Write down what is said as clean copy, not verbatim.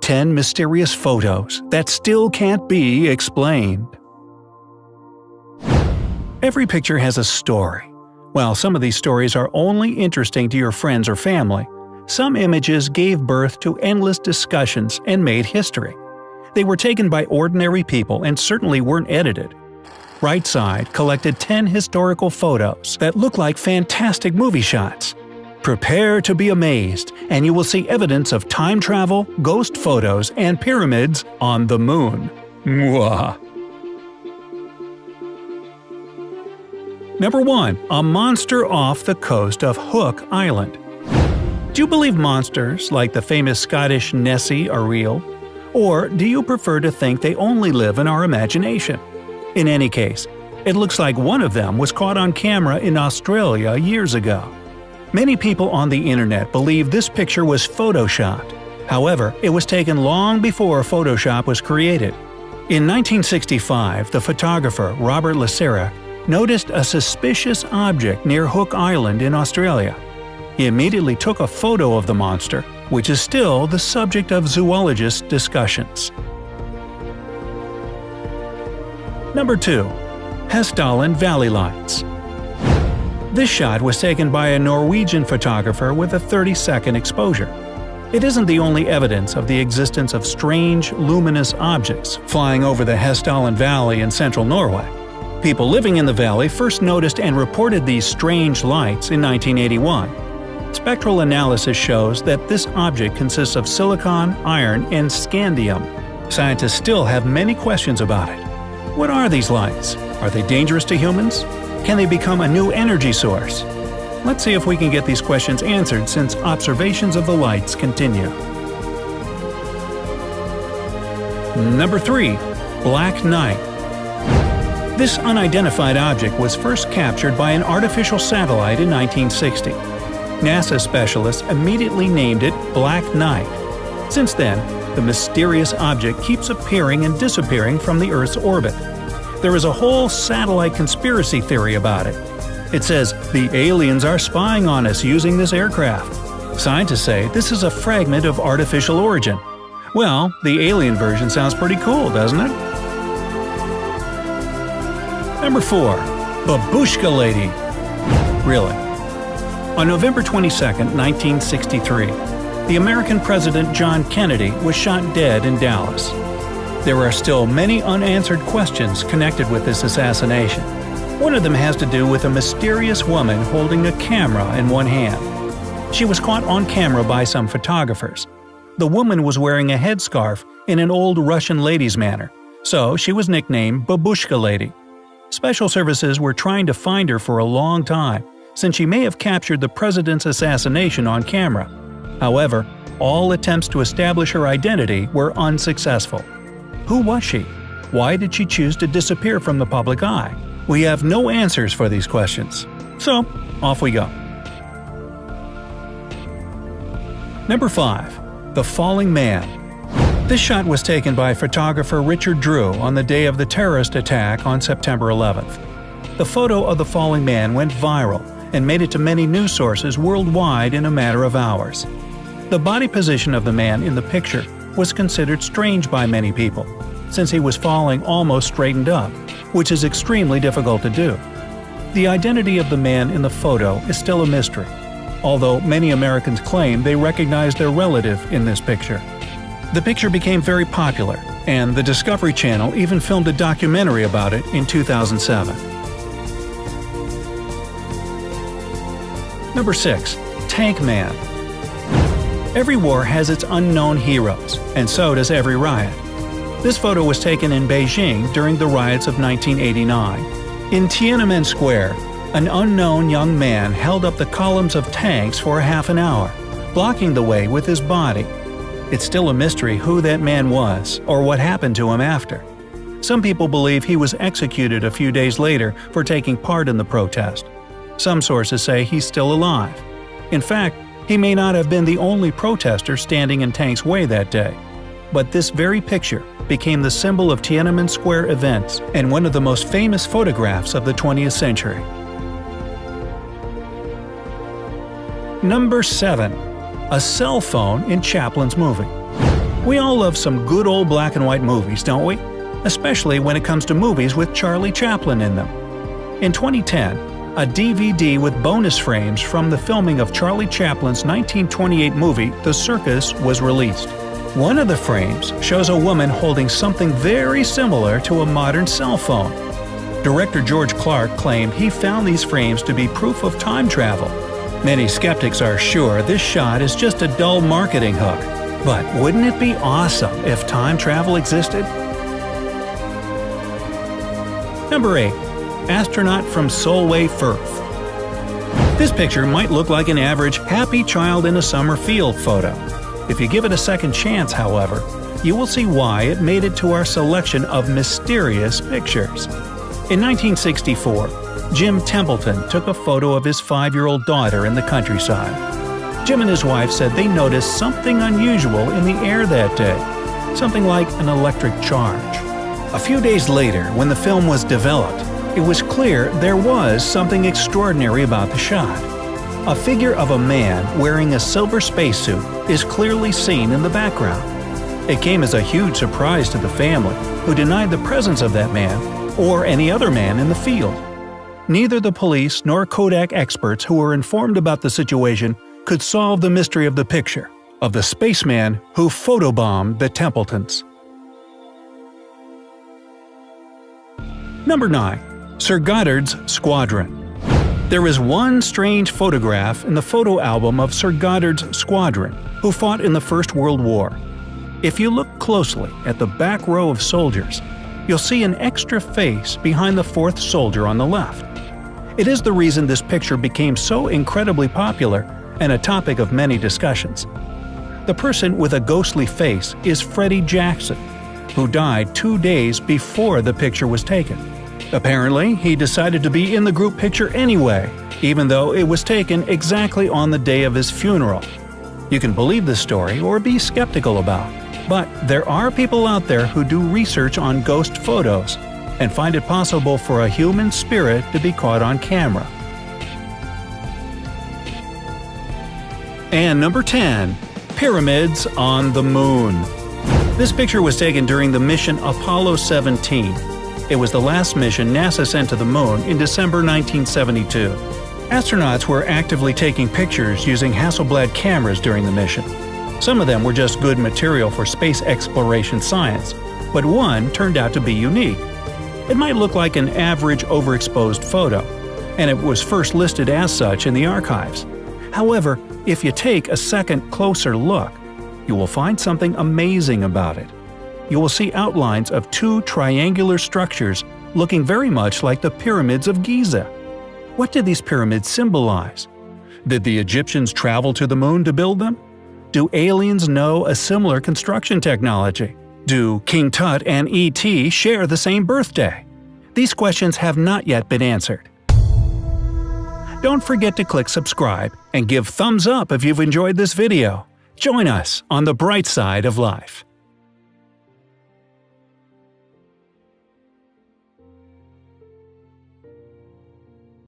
10 mysterious photos that still can't be explained. Every picture has a story. While some of these stories are only interesting to your friends or family, some images gave birth to endless discussions and made history. They were taken by ordinary people and certainly weren't edited. Rightside collected 10 historical photos that look like fantastic movie shots. Prepare to be amazed, and you will see evidence of time travel, ghost photos, and pyramids on the moon. Mwah. Number 1. A monster off the coast of Hook Island. Do you believe monsters like the famous Scottish Nessie are real? Or do you prefer to think they only live in our imagination? In any case, it looks like one of them was caught on camera in Australia years ago. Many people on the internet believe this picture was photoshopped. However, it was taken long before Photoshop was created. In 1965, the photographer Robert Lasera noticed a suspicious object near Hook Island in Australia. He immediately took a photo of the monster, which is still the subject of zoologist discussions. Number 2. Hessdalen Valley Lights. This shot was taken by a Norwegian photographer with a 30-second exposure. It isn't the only evidence of the existence of strange, luminous objects flying over the Hessdalen Valley in central Norway. People living in the valley first noticed and reported these strange lights in 1981. Spectral analysis shows that this object consists of silicon, iron, and scandium. Scientists still have many questions about it. What are these lights? Are they dangerous to humans? Can they become a new energy source? Let's see if we can get these questions answered since observations of the lights continue. Number 3. Black Knight. This unidentified object was first captured by an artificial satellite in 1960. NASA specialists immediately named it Black Knight. Since then, the mysterious object keeps appearing and disappearing from the Earth's orbit. There is a whole satellite conspiracy theory about it. It says the aliens are spying on us using this aircraft. Scientists say this is a fragment of artificial origin. Well, the alien version sounds pretty cool, doesn't it? Number 4. Babushka Lady. Really? On November 22, 1963, the American President John Kennedy was shot dead in Dallas. There are still many unanswered questions connected with this assassination. One of them has to do with a mysterious woman holding a camera in one hand. She was caught on camera by some photographers. The woman was wearing a headscarf in an old Russian lady's manner, so she was nicknamed Babushka Lady. Special services were trying to find her for a long time, since she may have captured the president's assassination on camera. However, all attempts to establish her identity were unsuccessful. Who was she? Why did she choose to disappear from the public eye? We have no answers for these questions. So, off we go. Number 5. The Falling Man. This shot was taken by photographer Richard Drew on the day of the terrorist attack on September 11th. The photo of the falling man went viral and made it to many news sources worldwide in a matter of hours. The body position of the man in the picture was considered strange by many people, since he was falling almost straightened up, which is extremely difficult to do. The identity of the man in the photo is still a mystery, although many Americans claim they recognize their relative in this picture. The picture became very popular, and the Discovery Channel even filmed a documentary about it in 2007. Number 6. Tank Man. Every war has its unknown heroes, and so does every riot. This photo was taken in Beijing during the riots of 1989. In Tiananmen Square, an unknown young man held up the columns of tanks for half an hour, blocking the way with his body. It's still a mystery who that man was or what happened to him after. Some people believe he was executed a few days later for taking part in the protest. Some sources say he's still alive. In fact, he may not have been the only protester standing in Tank's way that day. But this very picture became the symbol of Tiananmen Square events and one of the most famous photographs of the 20th century. Number 7. A cell phone in Chaplin's movie. We all love some good old black and white movies, don't we? Especially when it comes to movies with Charlie Chaplin in them. In 2010, a DVD with bonus frames from the filming of Charlie Chaplin's 1928 movie The Circus was released. One of the frames shows a woman holding something very similar to a modern cell phone. Director George Clark claimed he found these frames to be proof of time travel. Many skeptics are sure this shot is just a dull marketing hook. But wouldn't it be awesome if time travel existed? Number 8. Astronaut from Solway Firth. This picture might look like an average happy child in a summer field photo. If you give it a second chance, however, you will see why it made it to our selection of mysterious pictures. In 1964, Jim Templeton took a photo of his 5-year-old daughter in the countryside. Jim and his wife said they noticed something unusual in the air that day, something like an electric charge. A few days later, when the film was developed, it was clear there was something extraordinary about the shot. A figure of a man wearing a silver spacesuit is clearly seen in the background. It came as a huge surprise to the family, who denied the presence of that man or any other man in the field. Neither the police nor Kodak experts who were informed about the situation could solve the mystery of the picture of the spaceman who photobombed the Templetons. Number 9. Sir Goddard's Squadron. There is one strange photograph in the photo album of Sir Goddard's Squadron, who fought in the First World War. If you look closely at the back row of soldiers, you'll see an extra face behind the fourth soldier on the left. It is the reason this picture became so incredibly popular and a topic of many discussions. The person with a ghostly face is Freddie Jackson, who died 2 days before the picture was taken. Apparently, he decided to be in the group picture anyway, even though it was taken exactly on the day of his funeral. You can believe this story or be skeptical about, but there are people out there who do research on ghost photos and find it possible for a human spirit to be caught on camera. And number 10. Pyramids on the Moon. This picture was taken during the mission Apollo 17. It was the last mission NASA sent to the Moon in December 1972. Astronauts were actively taking pictures using Hasselblad cameras during the mission. Some of them were just good material for space exploration science, but one turned out to be unique. It might look like an average overexposed photo, and it was first listed as such in the archives. However, if you take a second closer look, you will find something amazing about it. You will see outlines of 2 triangular structures looking very much like the pyramids of Giza. What did these pyramids symbolize? Did the Egyptians travel to the moon to build them? Do aliens know a similar construction technology? Do King Tut and E.T. share the same birthday? These questions have not yet been answered. Don't forget to click subscribe and give thumbs up if you've enjoyed this video. Join us on the bright side of life.